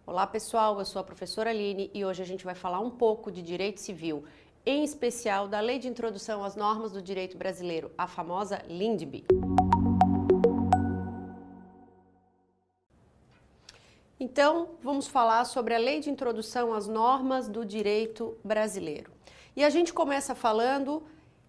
Olá pessoal, eu sou a professora Aline e hoje a gente vai falar um pouco de direito civil, em especial da Lei de Introdução às Normas do Direito Brasileiro, a famosa LINDB. Então, vamos falar sobre a Lei de Introdução às Normas do Direito Brasileiro. E a gente começa falando,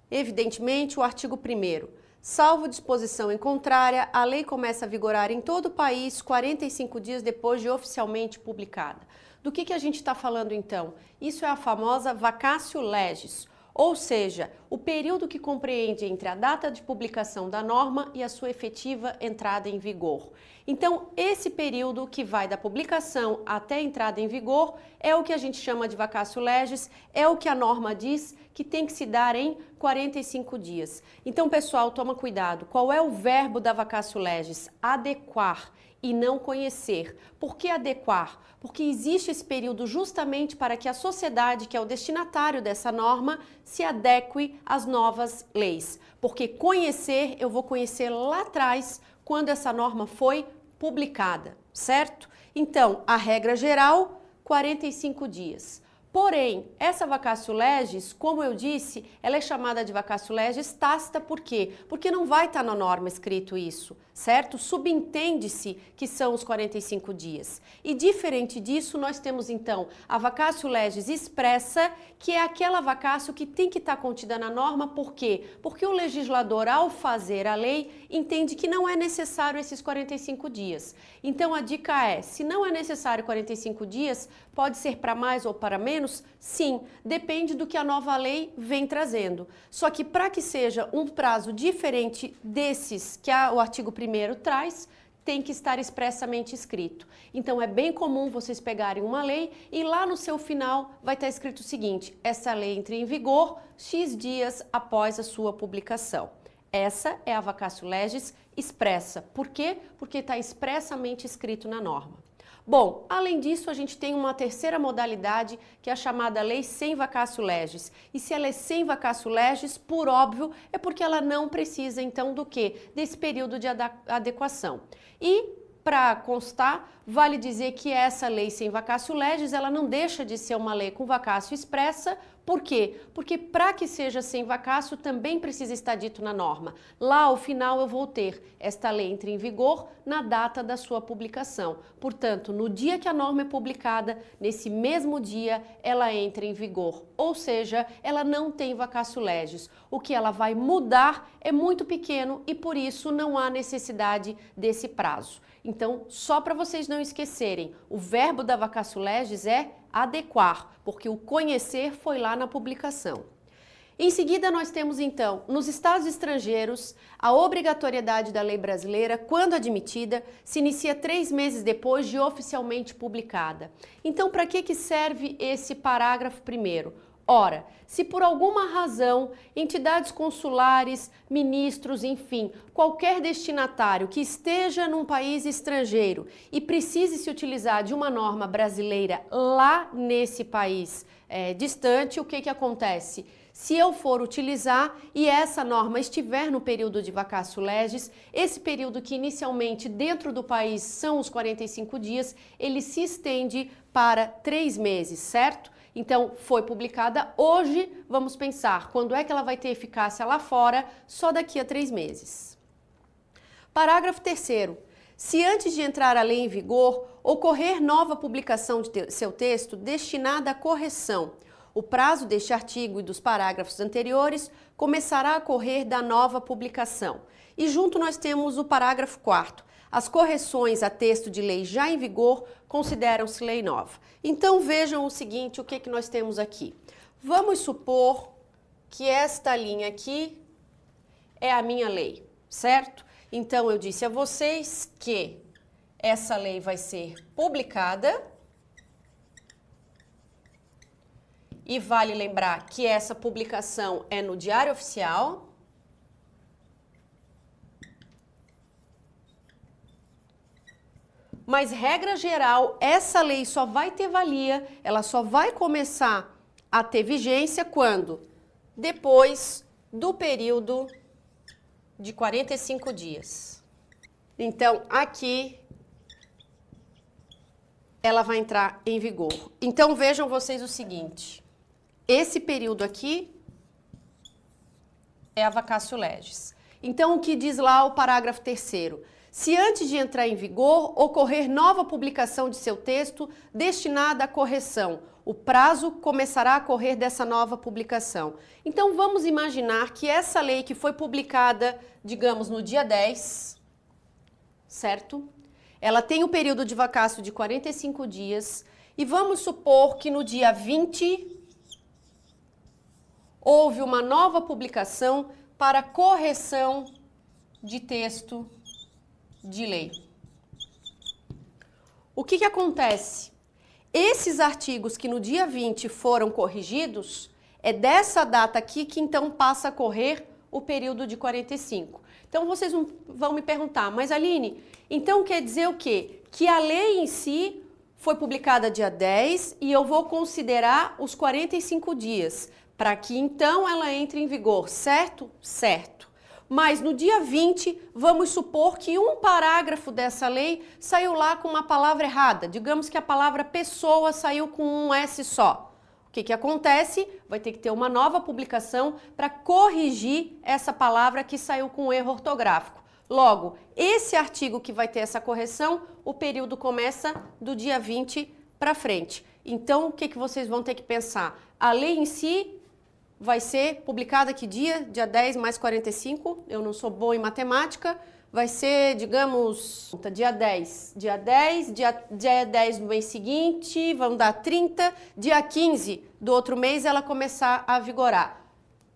evidentemente, o artigo 1º. Salvo disposição em contrária, a lei começa a vigorar em todo o país 45 dias depois de oficialmente publicada. Do que a gente está falando então? Isso é a famosa vacatio legis, ou seja, o período que compreende entre a data de publicação da norma e a sua efetiva entrada em vigor. Então, esse período que vai da publicação até a entrada em vigor é o que a gente chama de vacatio legis, é o que a norma diz que tem que se dar em 45 dias. Então, pessoal, toma cuidado. Qual é o verbo da vacatio legis? Adequar e não conhecer. Por que adequar? Porque existe esse período justamente para que a sociedade, que é o destinatário dessa norma, se adeque às novas leis. Porque conhecer, eu vou conhecer lá atrás, quando essa norma foi publicada, certo? Então, a regra geral, 45 dias. Porém, essa vacatio legis, como eu disse, ela é chamada de vacatio legis tácita, por quê? Porque não vai estar na norma escrito isso, certo? Subentende-se que são os 45 dias. E diferente disso, nós temos então a vacatio legis expressa, que é aquela vacatio que tem que estar contida na norma, por quê? Porque o legislador, ao fazer a lei, entende que não é necessário esses 45 dias. Então, a dica é, se não é necessário 45 dias, pode ser para mais ou para menos? Sim, depende do que a nova lei vem trazendo. Só que para que seja um prazo diferente desses que o artigo 1º traz, tem que estar expressamente escrito. Então é bem comum vocês pegarem uma lei e lá no seu final vai estar escrito o seguinte: essa lei entra em vigor X dias após a sua publicação. Essa é a vacatio legis expressa. Por quê? Porque está expressamente escrito na norma. Bom, além disso, a gente tem uma terceira modalidade, que é a chamada lei sem vacatio legis. E se ela é sem vacatio legis, por óbvio, é porque ela não precisa, então, do quê? Desse período de adequação. E, para constar, vale dizer que essa lei sem vacatio legis, ela não deixa de ser uma lei com vacatio expressa. Por quê? Porque para que seja sem vacatio também precisa estar dito na norma. Lá ao final eu vou ter esta lei entra em vigor na data da sua publicação. Portanto, no dia que a norma é publicada, nesse mesmo dia ela entra em vigor. Ou seja, ela não tem vacatio legis. O que ela vai mudar é muito pequeno e por isso não há necessidade desse prazo. Então, só para vocês não esquecerem, o verbo da vacatio legis é adequar, porque o conhecer foi lá na publicação. Em seguida, nós temos então, nos estados estrangeiros, a obrigatoriedade da lei brasileira, quando admitida, se inicia 3 meses depois de oficialmente publicada. Então, para que serve esse parágrafo 1º? Ora, se por alguma razão entidades consulares, ministros, enfim, qualquer destinatário que esteja num país estrangeiro e precise se utilizar de uma norma brasileira lá nesse país distante, o que acontece? Se eu for utilizar e essa norma estiver no período de vacatio legis, esse período que inicialmente dentro do país são os 45 dias, ele se estende para 3 meses, certo? Então, foi publicada hoje, vamos pensar, quando é que ela vai ter eficácia lá fora? Só daqui a 3 meses. Parágrafo 3º. Se antes de entrar a lei em vigor, ocorrer nova publicação de seu texto destinada à correção, o prazo deste artigo e dos parágrafos anteriores começará a correr da nova publicação. E junto nós temos o parágrafo 4º. As correções a texto de lei já em vigor consideram-se lei nova. Então vejam o seguinte, o que nós temos aqui. Vamos supor que esta linha aqui é a minha lei, certo? Então eu disse a vocês que essa lei vai ser publicada e vale lembrar que essa publicação é no Diário Oficial. Mas, regra geral, essa lei só vai ter valia, ela só vai começar a ter vigência quando? Depois do período de 45 dias. Então, aqui ela vai entrar em vigor. Então, vejam vocês o seguinte, esse período aqui é a vacatio legis. Então, o que diz lá o parágrafo 3º? Se antes de entrar em vigor, ocorrer nova publicação de seu texto destinada à correção, o prazo começará a correr dessa nova publicação. Então, vamos imaginar que essa lei que foi publicada, digamos, no dia 10, certo? Ela tem um período de vacatio de 45 dias e vamos supor que no dia 20 houve uma nova publicação para correção de texto de lei. O que acontece? Esses artigos que no dia 20 foram corrigidos, é dessa data aqui que então passa a correr o período de 45. Então vocês vão me perguntar, mas Aline, então quer dizer o quê? Que a lei em si foi publicada dia 10 e eu vou considerar os 45 dias, para que então ela entre em vigor, certo? Certo. Mas no dia 20, vamos supor que um parágrafo dessa lei saiu lá com uma palavra errada. Digamos que a palavra pessoa saiu com um S só. O que acontece? Vai ter que ter uma nova publicação para corrigir essa palavra que saiu com um erro ortográfico. Logo, esse artigo que vai ter essa correção, o período começa do dia 20 para frente. Então, o que vocês vão ter que pensar? A lei em si vai ser publicada que dia? Dia 10 mais 45, eu não sou boa em matemática, vai ser, digamos, dia 10. Dia 10 do mês seguinte, vamos dar 30, dia 15 do outro mês ela começar a vigorar.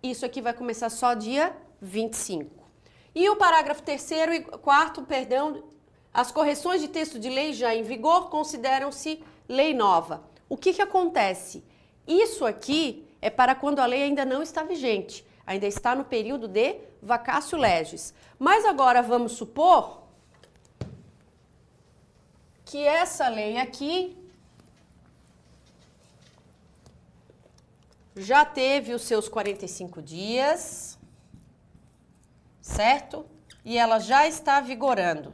Isso aqui vai começar só dia 25. E o parágrafo 3º e 4º, perdão, as correções de texto de lei já em vigor consideram-se lei nova. O que acontece? Isso aqui é para quando a lei ainda não está vigente, ainda está no período de vacatio legis. Mas agora vamos supor que essa lei aqui já teve os seus 45 dias, certo? E ela já está vigorando.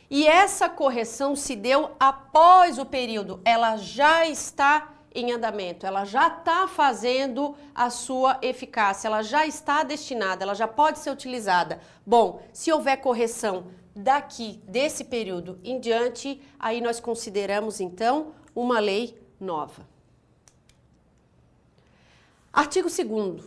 E essa correção se deu após o período, ela já está em andamento, ela já está fazendo a sua eficácia, ela já está destinada, ela já pode ser utilizada. Bom, se houver correção daqui, desse período em diante, aí nós consideramos então uma lei nova. Artigo 2º.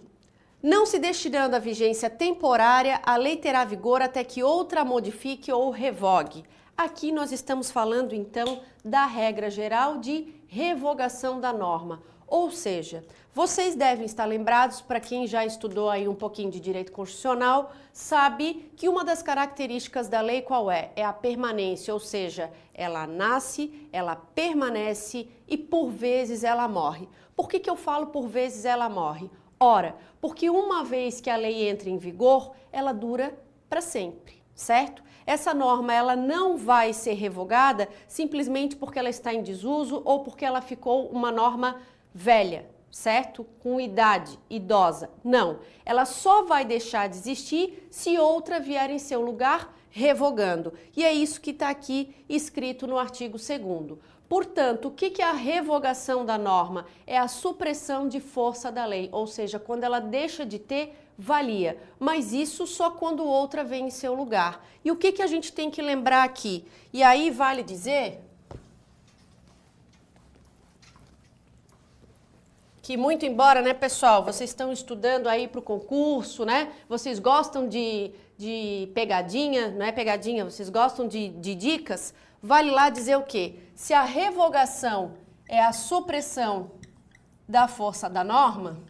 Não se destinando a vigência temporária, a lei terá vigor até que outra modifique ou revogue. Aqui nós estamos falando, então, da regra geral de revogação da norma. Ou seja, vocês devem estar lembrados, para quem já estudou aí um pouquinho de direito constitucional, sabe que uma das características da lei qual é? É a permanência, ou seja, ela nasce, ela permanece e por vezes ela morre. Por que eu falo por vezes ela morre? Ora, porque uma vez que a lei entra em vigor, ela dura para sempre, certo? Essa norma ela não vai ser revogada simplesmente porque ela está em desuso ou porque ela ficou uma norma velha, certo? Com idade, idosa. Não, ela só vai deixar de existir se outra vier em seu lugar revogando. E é isso que está aqui escrito no artigo 2º. Portanto, o que é a revogação da norma? É a supressão de força da lei, ou seja, quando ela deixa de ter valia, mas isso só quando outra vem em seu lugar. E o que a gente tem que lembrar aqui? E aí vale dizer que muito embora, né, pessoal, vocês estão estudando aí para o concurso, né? Vocês gostam de pegadinha, não é pegadinha, vocês gostam de dicas, vale lá dizer o quê? Se a revogação é a supressão da força da norma,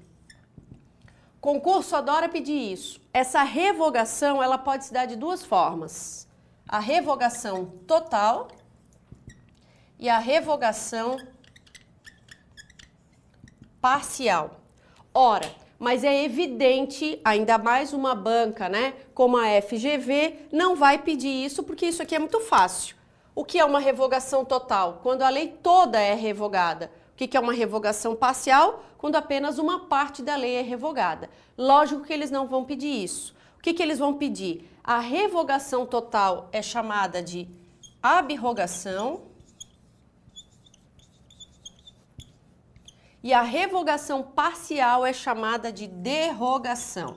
concurso adora pedir isso. Essa revogação, ela pode se dar de duas formas. A revogação total e a revogação parcial. Ora, mas é evidente, ainda mais uma banca, né, como a FGV, não vai pedir isso porque isso aqui é muito fácil. O que é uma revogação total? Quando a lei toda é revogada. O que é uma revogação parcial? Quando apenas uma parte da lei é revogada. Lógico que eles não vão pedir isso. O que eles vão pedir? A revogação total é chamada de abrogação E a revogação parcial é chamada de derrogação.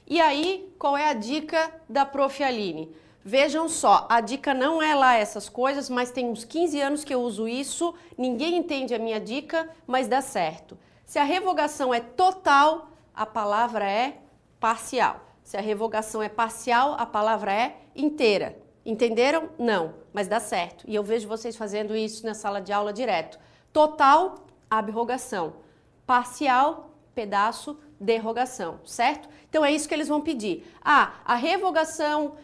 E aí, qual é a dica da Prof. Aline? Vejam só, a dica não é lá essas coisas, mas tem uns 15 anos que eu uso isso, ninguém entende a minha dica, mas dá certo. Se a revogação é total, a palavra é parcial. Se a revogação é parcial, a palavra é inteira. Entenderam? Não, mas dá certo. E eu vejo vocês fazendo isso na sala de aula direto. Total, abrogação. Parcial, pedaço, derrogação, certo? Então é isso que eles vão pedir. Ah, a revogação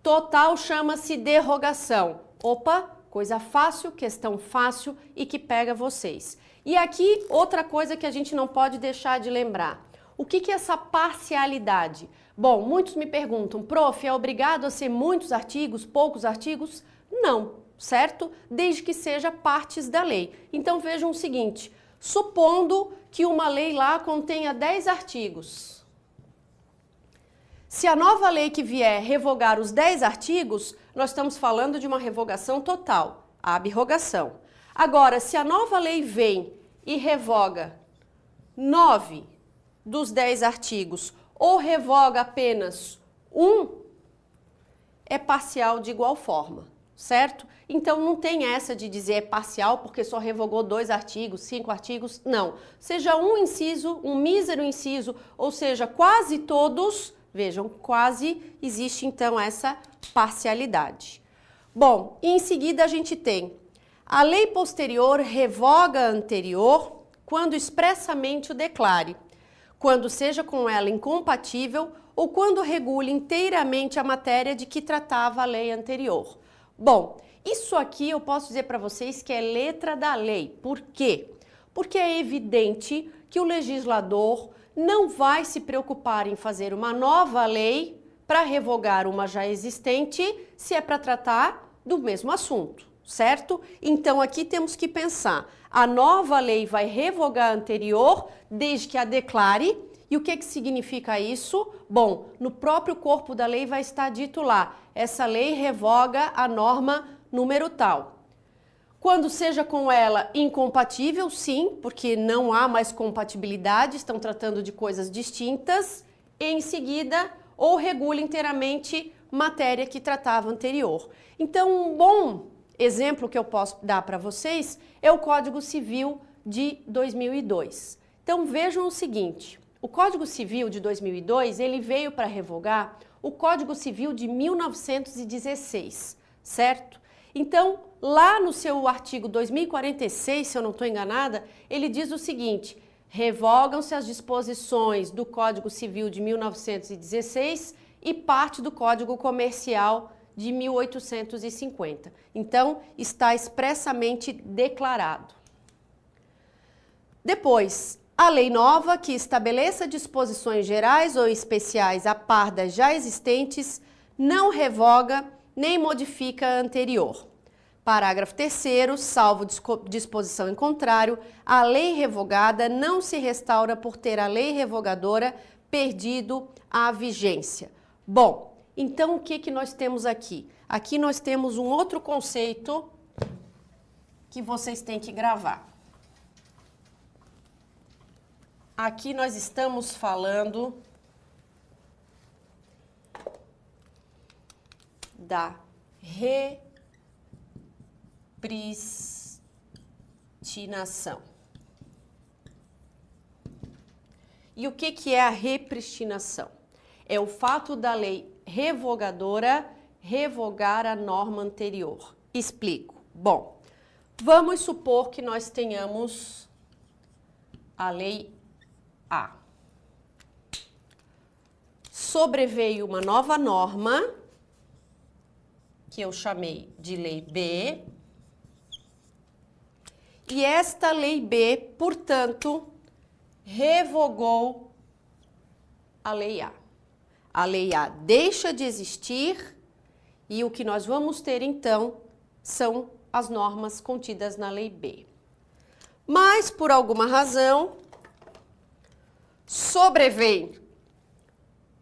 total chama-se derrogação. Opa, coisa fácil, questão fácil e que pega vocês. E aqui, outra coisa que a gente não pode deixar de lembrar. O que é essa parcialidade? Bom, muitos me perguntam, prof, é obrigado a ser muitos artigos, poucos artigos? Não, certo? Desde que seja partes da lei. Então vejam o seguinte, supondo que uma lei lá contenha 10 artigos. Se a nova lei que vier revogar os 10 artigos, nós estamos falando de uma revogação total, a abrogação. Agora, se a nova lei vem e revoga 9 dos 10 artigos ou revoga apenas um, é parcial de igual forma, certo? Então não tem essa de dizer é parcial porque só revogou 2 artigos, 5 artigos, não. Seja um inciso, um mísero inciso, ou seja, quase todos, vejam, quase existe então essa parcialidade. Bom, em seguida a gente tem a lei posterior revoga a anterior quando expressamente o declare, quando seja com ela incompatível ou quando regule inteiramente a matéria de que tratava a lei anterior. Bom, isso aqui eu posso dizer para vocês que é letra da lei. Por quê? Porque é evidente que o legislador não vai se preocupar em fazer uma nova lei para revogar uma já existente se é para tratar do mesmo assunto, certo? Então aqui temos que pensar, a nova lei vai revogar a anterior desde que a declare. E o que significa isso? Bom, no próprio corpo da lei vai estar dito lá, essa lei revoga a norma número tal. Quando seja com ela incompatível, sim, porque não há mais compatibilidade, estão tratando de coisas distintas. Em seguida, ou regula inteiramente matéria que tratava anterior. Então, um bom exemplo que eu posso dar para vocês é o Código Civil de 2002. Então, vejam o seguinte, o Código Civil de 2002, ele veio para revogar o Código Civil de 1916, certo? Então, lá no seu artigo 2046, se eu não estou enganada, ele diz o seguinte, revogam-se as disposições do Código Civil de 1916 e parte do Código Comercial de 1850. Então, está expressamente declarado. Depois, a lei nova que estabeleça disposições gerais ou especiais a par das já existentes não revoga nem modifica a anterior. Parágrafo 3º, salvo disposição em contrário, a lei revogada não se restaura por ter a lei revogadora perdido a vigência. Bom, então o que nós temos aqui? Aqui nós temos um outro conceito que vocês têm que gravar. Aqui nós estamos falando da repristinação. E o que é a repristinação? É o fato da lei revogadora revogar a norma anterior. Explico. Bom, vamos supor que nós tenhamos a lei A. Sobreveio uma nova norma, que eu chamei de lei B, e esta lei B, portanto, revogou a lei A. A lei A deixa de existir e o que nós vamos ter então são as normas contidas na lei B. Mas, por alguma razão, sobrevém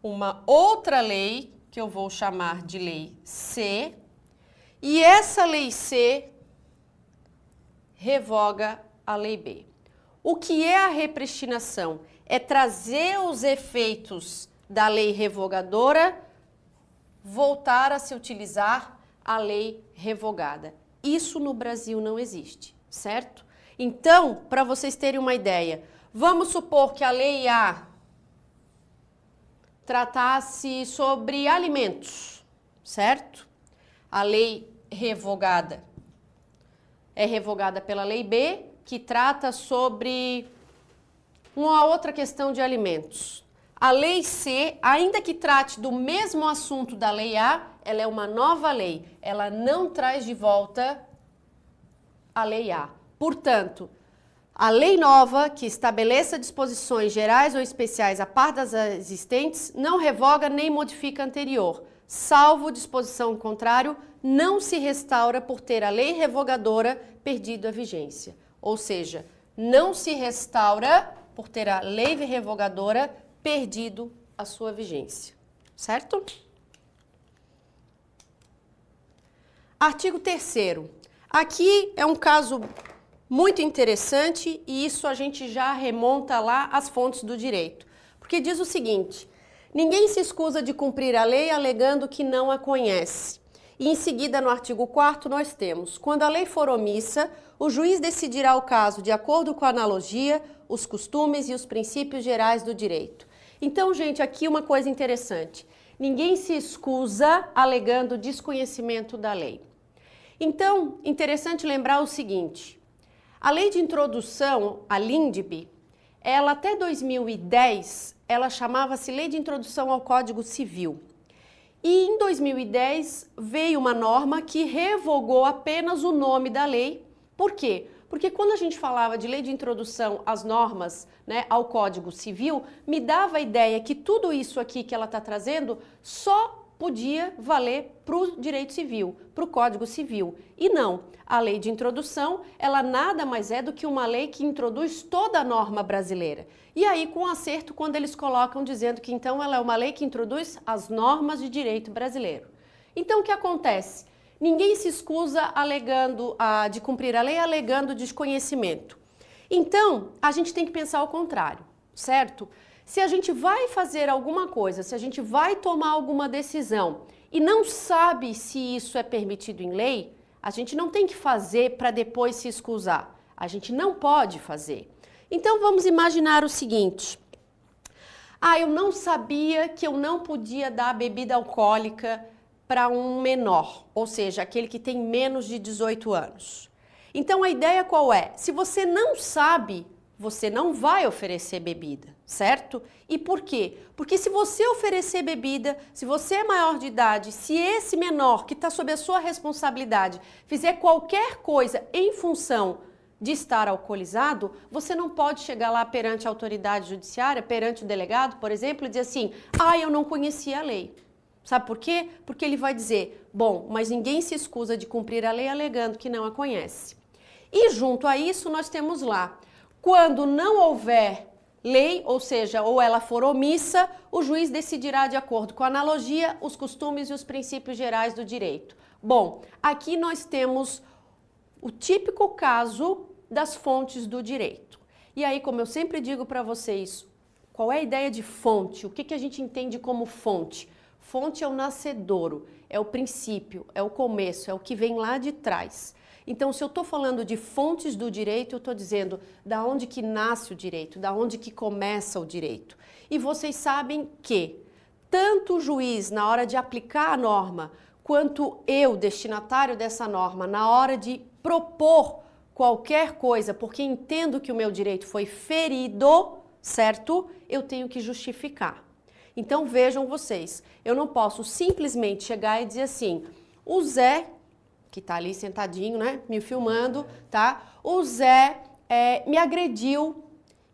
uma outra lei, que eu vou chamar de lei C, e essa lei C revoga a lei B. O que é a repristinação? É trazer os efeitos da lei revogadora, voltar a se utilizar a lei revogada. Isso no Brasil não existe, certo? Então, para vocês terem uma ideia, vamos supor que a lei A tratasse sobre alimentos, certo? A lei revogada é revogada pela lei B, que trata sobre uma outra questão de alimentos. A lei C, ainda que trate do mesmo assunto da lei A, ela é uma nova lei. Ela não traz de volta a lei A. Portanto, a lei nova, que estabeleça disposições gerais ou especiais a par das existentes, não revoga nem modifica a anterior. Salvo disposição contrária, não se restaura por ter a lei revogadora perdido a vigência. Ou seja, não se restaura por ter a lei revogadora perdido a sua vigência. Certo? Artigo 3º. Aqui é um caso muito interessante e isso a gente já remonta lá às fontes do direito. Porque diz o seguinte: ninguém se escusa de cumprir a lei alegando que não a conhece. E em seguida, no artigo 4º, nós temos: quando a lei for omissa, o juiz decidirá o caso de acordo com a analogia, os costumes e os princípios gerais do direito. Então, gente, aqui uma coisa interessante. Ninguém se escusa alegando desconhecimento da lei. Então, interessante lembrar o seguinte: a lei de introdução, a LINDB, ela até 2010, ela chamava-se Lei de Introdução ao Código Civil. E em 2010 veio uma norma que revogou apenas o nome da lei. Por quê? Porque quando a gente falava de lei de introdução às normas, né, ao Código Civil, me dava a ideia que tudo isso aqui que ela está trazendo só podia valer para o direito civil, para o Código Civil. E não, a lei de introdução, ela nada mais é do que uma lei que introduz toda a norma brasileira. E aí, com acerto, quando eles colocam dizendo que então ela é uma lei que introduz as normas de direito brasileiro. Então, o que acontece? Ninguém se escusa alegando de cumprir a lei alegando desconhecimento. Então, a gente tem que pensar ao contrário, certo? Se a gente vai fazer alguma coisa, se a gente vai tomar alguma decisão e não sabe se isso é permitido em lei, a gente não tem que fazer para depois se excusar. A gente não pode fazer. Então vamos imaginar o seguinte: eu não sabia que eu não podia dar bebida alcoólica para um menor, ou seja, aquele que tem menos de 18 anos. Então a ideia qual é? Se você não sabe, você não vai oferecer bebida, certo? E por quê? Porque se você oferecer bebida, se você é maior de idade, se esse menor que está sob a sua responsabilidade fizer qualquer coisa em função de estar alcoolizado, você não pode chegar lá perante a autoridade judiciária, perante o delegado, por exemplo, e dizer assim: eu não conhecia a lei. Sabe por quê? Porque ele vai dizer: bom, mas ninguém se escusa de cumprir a lei alegando que não a conhece. E junto a isso nós temos lá: quando não houver lei, ou seja, ou ela for omissa, o juiz decidirá de acordo com a analogia, os costumes e os princípios gerais do direito. Bom, aqui nós temos o típico caso das fontes do direito. E aí, como eu sempre digo para vocês, qual é a ideia de fonte? O que a gente entende como fonte? Fonte é o nascedouro, é o princípio, é o começo, é o que vem lá de trás. Então, se eu estou falando de fontes do direito, eu estou dizendo da onde que nasce o direito, da onde que começa o direito. E vocês sabem que tanto o juiz, na hora de aplicar a norma, quanto eu, destinatário dessa norma, na hora de propor qualquer coisa, porque entendo que o meu direito foi ferido, certo? Eu tenho que justificar. Então, vejam vocês, eu não posso simplesmente chegar e dizer assim: o Zé, que está ali sentadinho, né, me filmando, tá? O Zé me agrediu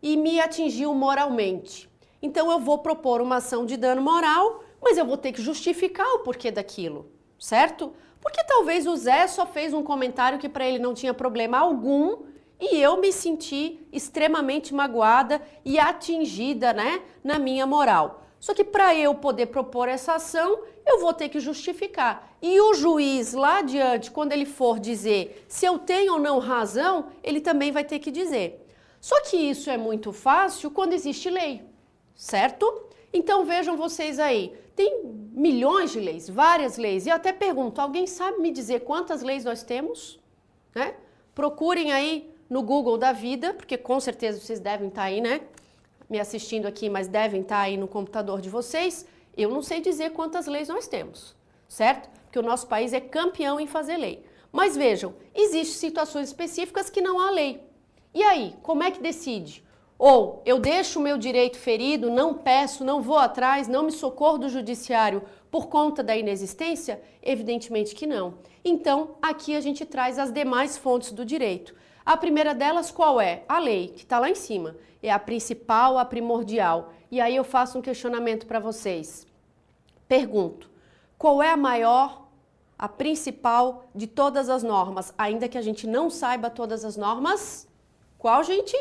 e me atingiu moralmente. Então eu vou propor uma ação de dano moral, mas eu vou ter que justificar o porquê daquilo, certo? Porque talvez o Zé só fez um comentário que para ele não tinha problema algum e eu me senti extremamente magoada e atingida, né, na minha moral. Só que para eu poder propor essa ação, eu vou ter que justificar. E o juiz lá adiante, quando ele for dizer se eu tenho ou não razão, ele também vai ter que dizer. Só que isso é muito fácil quando existe lei, certo? Então vejam vocês aí, tem milhões de leis, várias leis. E eu até pergunto, alguém sabe me dizer quantas leis nós temos? Né? Procurem aí no Google da vida, porque com certeza vocês devem estar aí, né? Me assistindo aqui, mas devem estar aí no computador de vocês. Eu não sei dizer quantas leis nós temos, certo? Porque o nosso país é campeão em fazer lei. Mas vejam, existem situações específicas que não há lei. E aí, como é que decide? Ou eu deixo o meu direito ferido, não peço, não vou atrás, não me socorro do judiciário por conta da inexistência? Evidentemente que não. Então, aqui a gente traz as demais fontes do direito. A primeira delas, qual é? A lei, que está lá em cima. É a principal, a primordial. E aí eu faço um questionamento para vocês. Pergunto, qual é a maior, a principal de todas as normas? Ainda que a gente não saiba todas as normas, qual, gente?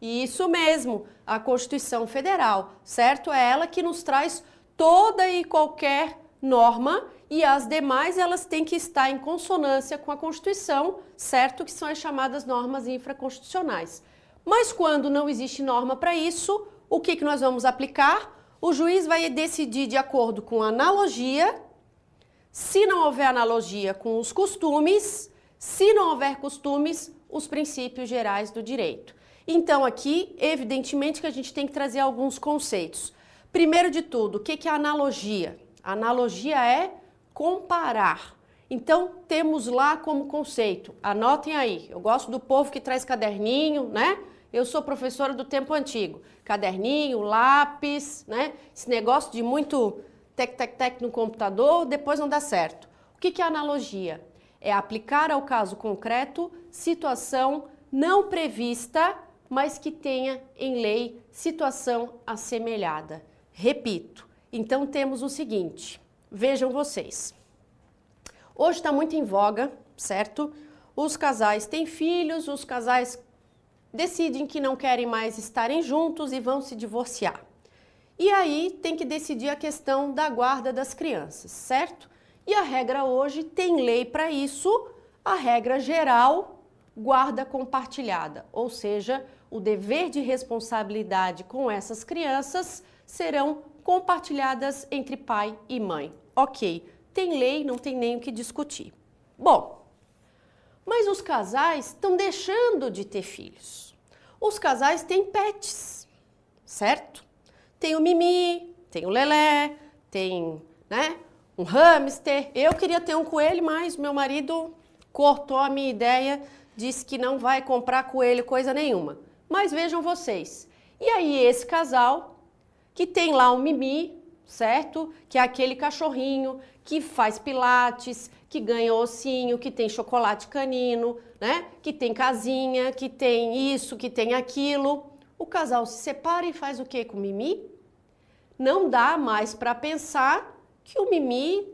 Isso mesmo, a Constituição Federal, certo? É ela que nos traz toda e qualquer norma e as demais elas têm que estar em consonância com a Constituição, certo? Que são as chamadas normas infraconstitucionais. Mas quando não existe norma para isso, o que nós vamos aplicar? O juiz vai decidir de acordo com a analogia. Se não houver analogia, com os costumes. Se não houver costumes, os princípios gerais do direito. Então aqui, evidentemente que a gente tem que trazer alguns conceitos. Primeiro de tudo, o que é analogia? Analogia é comparar. Então, temos lá como conceito, anotem aí, eu gosto do povo que traz caderninho, né? Eu sou professora do tempo antigo, caderninho, lápis, né? Esse negócio de muito tec no computador, depois não dá certo. O que é analogia? É aplicar ao caso concreto situação não prevista, mas que tenha em lei situação assemelhada. Repito, então temos o seguinte, vejam vocês. Hoje está muito em voga, certo? Os casais têm filhos, os casais decidem que não querem mais estarem juntos e vão se divorciar. E aí tem que decidir a questão da guarda das crianças, certo? E a regra hoje tem lei para isso, a regra geral, guarda compartilhada, ou seja, o dever de responsabilidade com essas crianças serão compartilhadas entre pai e mãe. Ok, tem lei, não tem nem o que discutir. Bom, mas os casais estão deixando de ter filhos. Os casais têm pets, certo? Tem o Mimi, tem o Lelé, tem, né, um hamster. Eu queria ter um coelho, mas meu marido cortou a minha ideia, disse que não vai comprar coelho, coisa nenhuma. Mas vejam vocês, e aí esse casal que tem lá um Mimi, certo? Que é aquele cachorrinho que faz pilates, que ganha ossinho, que tem chocolate canino, né? Que tem casinha, que tem isso, que tem aquilo. O casal se separa e faz o que com o Mimi? Não dá mais para pensar que o Mimi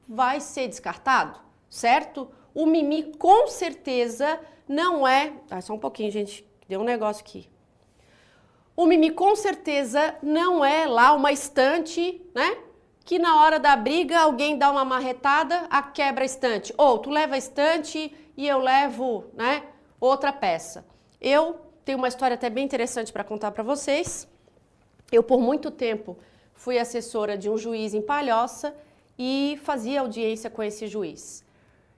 vai ser descartado, certo? O Mimi com certeza não é... só um pouquinho, gente, deu um negócio aqui. O Mimi com certeza não é lá uma estante, né? Que na hora da briga alguém dá uma marretada, quebra a estante. Ou tu leva a estante e eu levo, né, outra peça. Eu tenho uma história até bem interessante para contar para vocês. Eu por muito tempo fui assessora de um juiz em Palhoça e fazia audiência com esse juiz.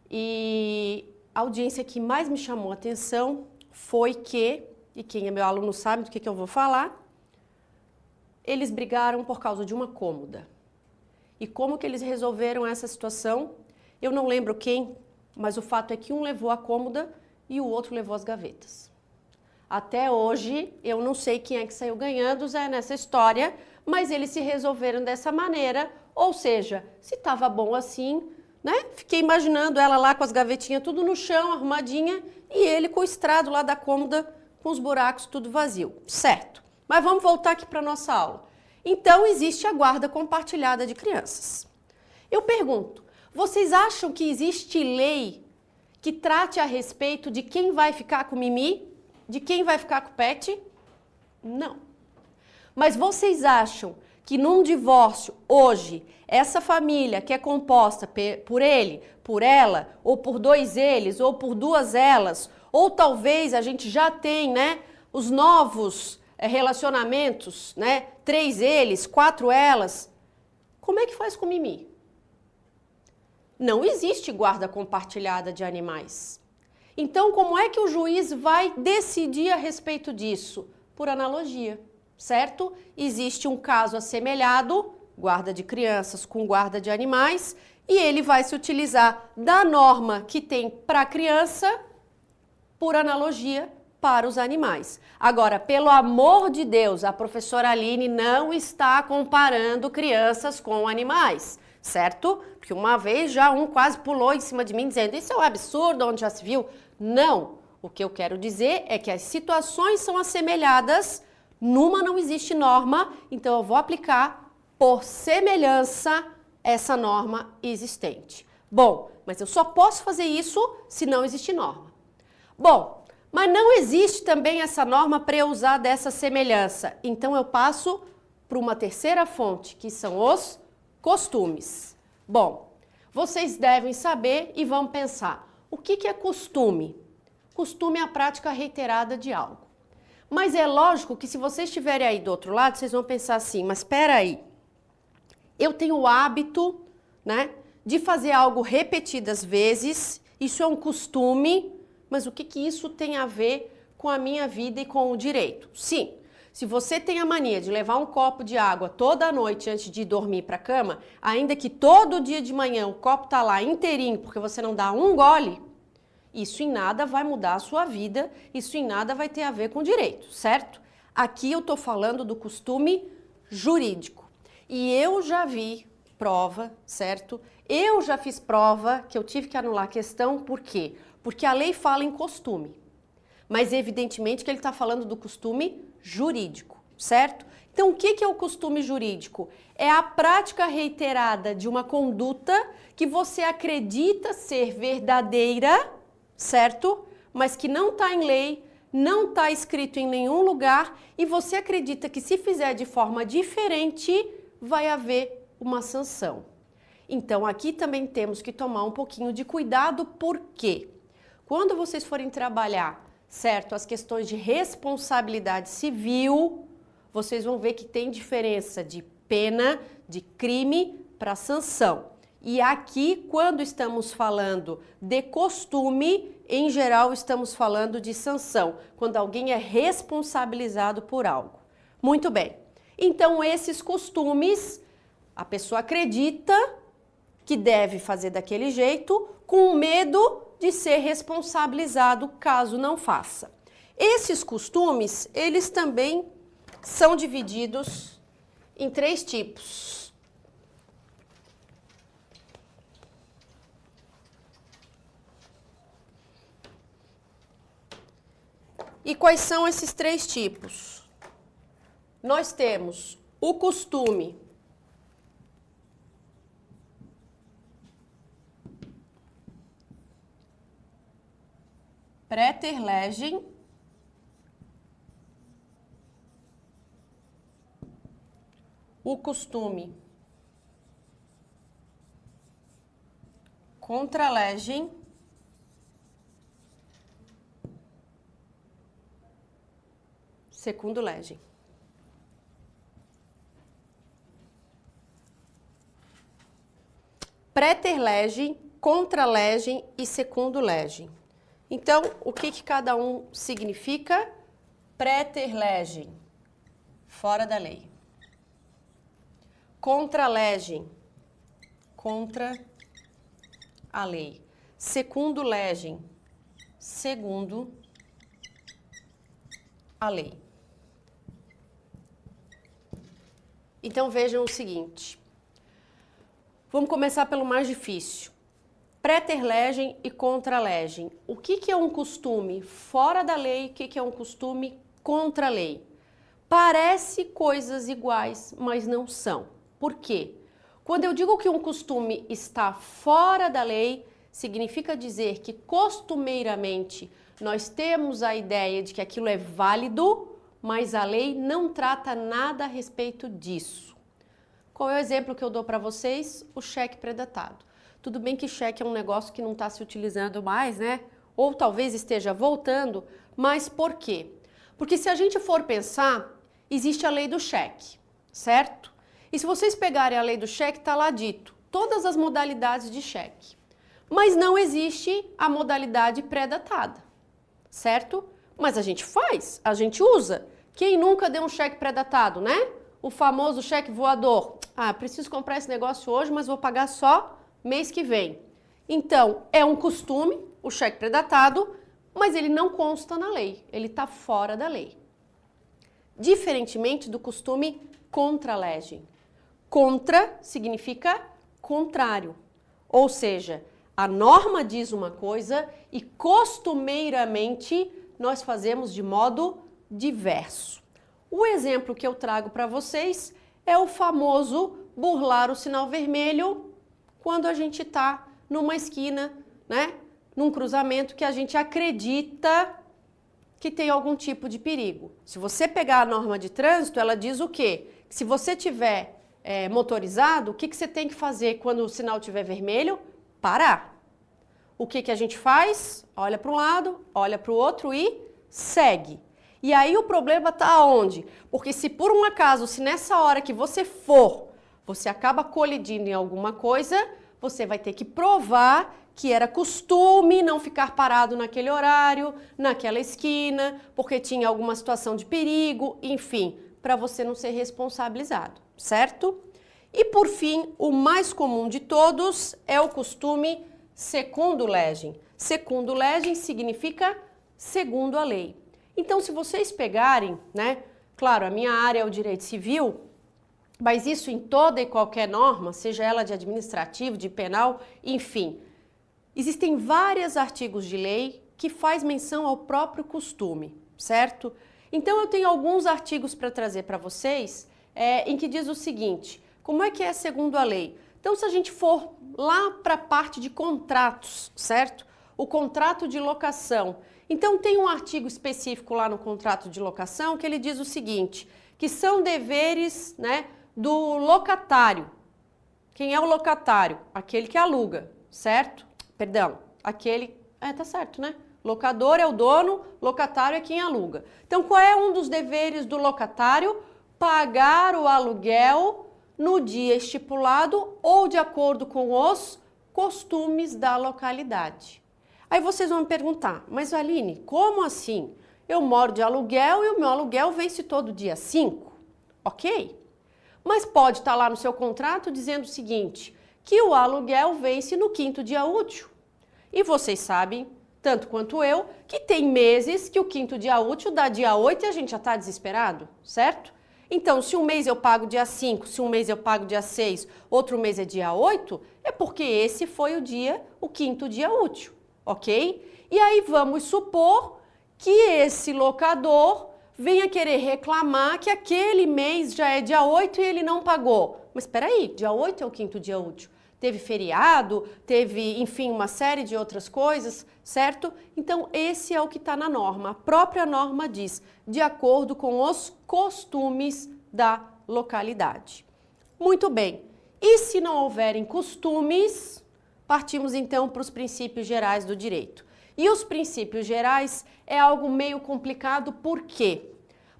E a audiência que mais me chamou a atenção foi que, e quem é meu aluno sabe do que eu vou falar, eles brigaram por causa de uma cômoda. E como que eles resolveram essa situação? Eu não lembro quem, mas o fato é que um levou a cômoda e o outro levou as gavetas. Até hoje, eu não sei quem é que saiu ganhando, Zé, nessa história, mas eles se resolveram dessa maneira, ou seja, se estava bom assim, né? Fiquei imaginando ela lá com as gavetinhas tudo no chão, arrumadinha, e ele com o estrado lá da cômoda, com os buracos tudo vazio, certo? Mas vamos voltar aqui para a nossa aula. Então, existe a guarda compartilhada de crianças. Eu pergunto, vocês acham que existe lei que trate a respeito de quem vai ficar com o Mimi, de quem vai ficar com o pet? Não. Mas vocês acham que num divórcio, hoje, essa família que é composta por ele, por ela, ou por dois eles, ou por duas elas, ou talvez a gente já tem, né, os novos relacionamentos, né, 3 eles, 4 elas, como é que faz com o Mimi? Não existe guarda compartilhada de animais. Então, como é que o juiz vai decidir a respeito disso? Por analogia, certo? Existe um caso assemelhado, guarda de crianças com guarda de animais, e ele vai se utilizar da norma que tem para a criança, por analogia, para os animais. Agora, pelo amor de Deus, a professora Aline não está comparando crianças com animais, certo? Porque uma vez já um quase pulou em cima de mim dizendo, isso é um absurdo, onde já se viu? Não. O que eu quero dizer é que as situações são assemelhadas, numa não existe norma, então eu vou aplicar por semelhança essa norma existente. Bom, mas eu só posso fazer isso se não existe norma. Bom, mas não existe também essa norma para eu usar dessa semelhança. Então eu passo para uma terceira fonte, que são os costumes. Bom, vocês devem saber e vão pensar, o que é costume? Costume é a prática reiterada de algo. Mas é lógico que se vocês estiverem aí do outro lado, vocês vão pensar assim, mas espera aí, eu tenho o hábito, né, de fazer algo repetidas vezes, isso é um costume, mas o que isso tem a ver com a minha vida e com o direito? Sim, se você tem a mania de levar um copo de água toda noite antes de dormir para a cama, ainda que todo dia de manhã o copo tá lá inteirinho porque você não dá um gole, isso em nada vai mudar a sua vida, isso em nada vai ter a ver com o direito, certo? Aqui eu tô falando do costume jurídico. E eu já vi prova, certo? Eu já fiz prova que eu tive que anular a questão, por quê? Porque a lei fala em costume, mas evidentemente que ele está falando do costume jurídico, certo? Então, o que é o costume jurídico? É a prática reiterada de uma conduta que você acredita ser verdadeira, certo? Mas que não está em lei, não está escrito em nenhum lugar e você acredita que se fizer de forma diferente, vai haver uma sanção. Então, aqui também temos que tomar um pouquinho de cuidado, por quê? Quando vocês forem trabalhar, certo, as questões de responsabilidade civil, vocês vão ver que tem diferença de pena, de crime para sanção. E aqui, quando estamos falando de costume, em geral estamos falando de sanção, quando alguém é responsabilizado por algo. Muito bem. Então, esses costumes, a pessoa acredita que deve fazer daquele jeito, com medo de ser responsabilizado caso não faça. Esses costumes, eles também são divididos em 3 tipos. E quais são esses 3 tipos? Nós temos o costume praeter legem, o costume contra legem segundo legem. Praeter legem, contra legem e secundo legem. Então, o que cada um significa? Praeter legem, fora da lei. Contra legem, contra a lei. Secundo legem, segundo a lei. Então, vejam o seguinte. Vamos começar pelo mais difícil. Praeter legem e contra legem. O que é um costume fora da lei e o que é um costume contra a lei? Parece coisas iguais, mas não são. Por quê? Quando eu digo que um costume está fora da lei, significa dizer que costumeiramente nós temos a ideia de que aquilo é válido, mas a lei não trata nada a respeito disso. Qual é o exemplo que eu dou para vocês? O cheque pré-datado. Tudo bem que cheque é um negócio que não está se utilizando mais, né? Ou talvez esteja voltando, mas por quê? Porque se a gente for pensar, existe a lei do cheque, certo? E se vocês pegarem a lei do cheque, está lá dito todas as modalidades de cheque. Mas não existe a modalidade pré-datada, certo? Mas a gente faz, a gente usa. Quem nunca deu um cheque pré-datado, né? O famoso cheque voador. Ah, preciso comprar esse negócio hoje, mas vou pagar só mês que vem. Então, é um costume, o cheque pré-datado, mas ele não consta na lei, ele está fora da lei. Diferentemente do costume contra legem. Contra significa contrário, ou seja, a norma diz uma coisa e costumeiramente nós fazemos de modo diverso. O exemplo que eu trago para vocês é o famoso burlar o sinal vermelho quando a gente está numa esquina, né? Num cruzamento que a gente acredita que tem algum tipo de perigo. Se você pegar a norma de trânsito, ela diz o quê? Se você tiver motorizado, o que você tem que fazer quando o sinal estiver vermelho? Parar. O que a gente faz? Olha para um lado, olha para o outro e segue. E aí o problema está onde? Porque se por um acaso, se nessa hora que você for, você acaba colidindo em alguma coisa, você vai ter que provar que era costume não ficar parado naquele horário, naquela esquina, porque tinha alguma situação de perigo, enfim, para você não ser responsabilizado, certo? E por fim, o mais comum de todos é o costume secundo legem. Secundo legem significa segundo a lei. Então, se vocês pegarem, né, claro, a minha área é o direito civil, mas isso em toda e qualquer norma, seja ela de administrativo, de penal, enfim, existem vários artigos de lei que faz menção ao próprio costume, certo? Então, eu tenho alguns artigos para trazer para vocês em que diz o seguinte, como é que é segundo a lei? Então, se a gente for lá para a parte de contratos, certo? O contrato de locação. Então, tem um artigo específico lá no contrato de locação que ele diz o seguinte, que são deveres, né, do locatário. Quem é o locatário? Aquele que aluga, certo? Perdão, aquele... tá certo, né? Locador é o dono, locatário é quem aluga. Então, qual é um dos deveres do locatário? Pagar o aluguel no dia estipulado ou de acordo com os costumes da localidade. Aí vocês vão me perguntar, mas Aline, como assim? Eu moro de aluguel e o meu aluguel vence todo dia 5, ok? Mas pode estar lá no seu contrato dizendo o seguinte, que o aluguel vence no 5º dia útil. E vocês sabem, tanto quanto eu, que tem meses que o 5º dia útil dá dia 8 e a gente já está desesperado, certo? Então, se um mês eu pago dia 5, se um mês eu pago dia 6, outro mês é dia 8, é porque esse foi o 5º dia útil. Ok? E aí vamos supor que esse locador venha querer reclamar que aquele mês já é dia 8 e ele não pagou. Mas espera aí, dia 8 é o 5º dia útil. Teve feriado, teve, enfim, uma série de outras coisas, certo? Então, esse é o que está na norma. A própria norma diz, de acordo com os costumes da localidade. Muito bem. E se não houverem costumes... Partimos então para os princípios gerais do direito. E os princípios gerais é algo meio complicado, por quê?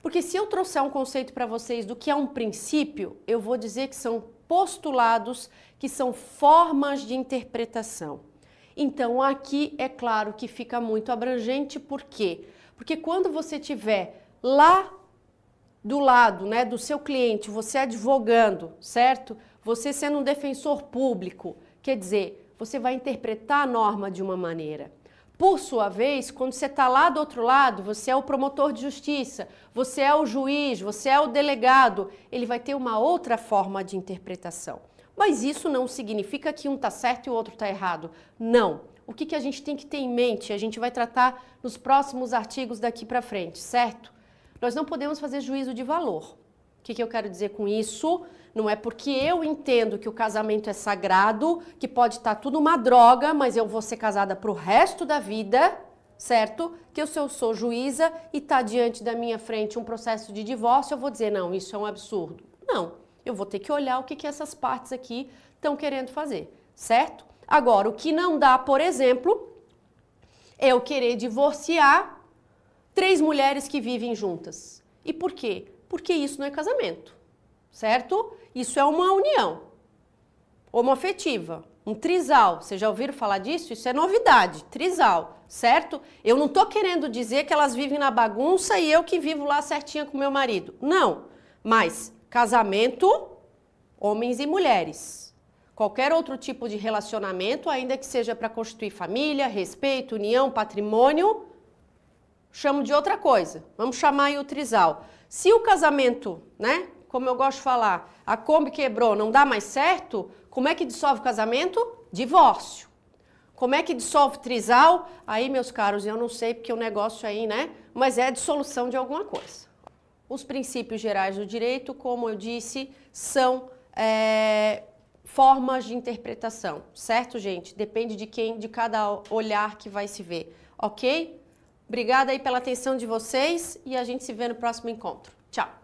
Porque se eu trouxer um conceito para vocês do que é um princípio, eu vou dizer que são postulados, que são formas de interpretação. Então aqui é claro que fica muito abrangente, por quê? Porque quando você tiver lá do lado, né, do seu cliente, você advogando, certo? Você sendo um defensor público, quer dizer, você vai interpretar a norma de uma maneira. Por sua vez, quando você está lá do outro lado, você é o promotor de justiça, você é o juiz, você é o delegado, ele vai ter uma outra forma de interpretação. Mas isso não significa que um está certo e o outro está errado. Não. O que a gente tem que ter em mente, a gente vai tratar nos próximos artigos daqui para frente, certo? Nós não podemos fazer juízo de valor. O que eu quero dizer com isso? Não é porque eu entendo que o casamento é sagrado, que pode estar tudo uma droga, mas eu vou ser casada para o resto da vida, certo? Que se eu sou juíza e está diante da minha frente um processo de divórcio, eu vou dizer, não, isso é um absurdo. Não, Eu vou ter que olhar o que essas partes aqui estão querendo fazer, certo? Agora, o que não dá, por exemplo, é eu querer divorciar 3 mulheres que vivem juntas. E por quê? Porque isso não é casamento, certo? Isso é uma união homoafetiva, um trisal. Vocês já ouviram falar disso? Isso é novidade, trisal, certo? Eu não tô querendo dizer que elas vivem na bagunça e eu que vivo lá certinha com meu marido. Não, mas casamento, homens e mulheres. Qualquer outro tipo de relacionamento, ainda que seja para constituir família, respeito, união, patrimônio, chamo de outra coisa. Vamos chamar aí o trisal. Se o casamento, né, como eu gosto de falar, a Kombi quebrou, não dá mais certo, como é que dissolve o casamento? Divórcio. Como é que dissolve trisal? Aí, meus caros, eu não sei porque o negócio aí, né, mas é a dissolução de alguma coisa. Os princípios gerais do direito, como eu disse, são formas de interpretação, certo, gente? Depende de cada olhar que vai se ver, ok? Obrigada aí pela atenção de vocês e a gente se vê no próximo encontro. Tchau!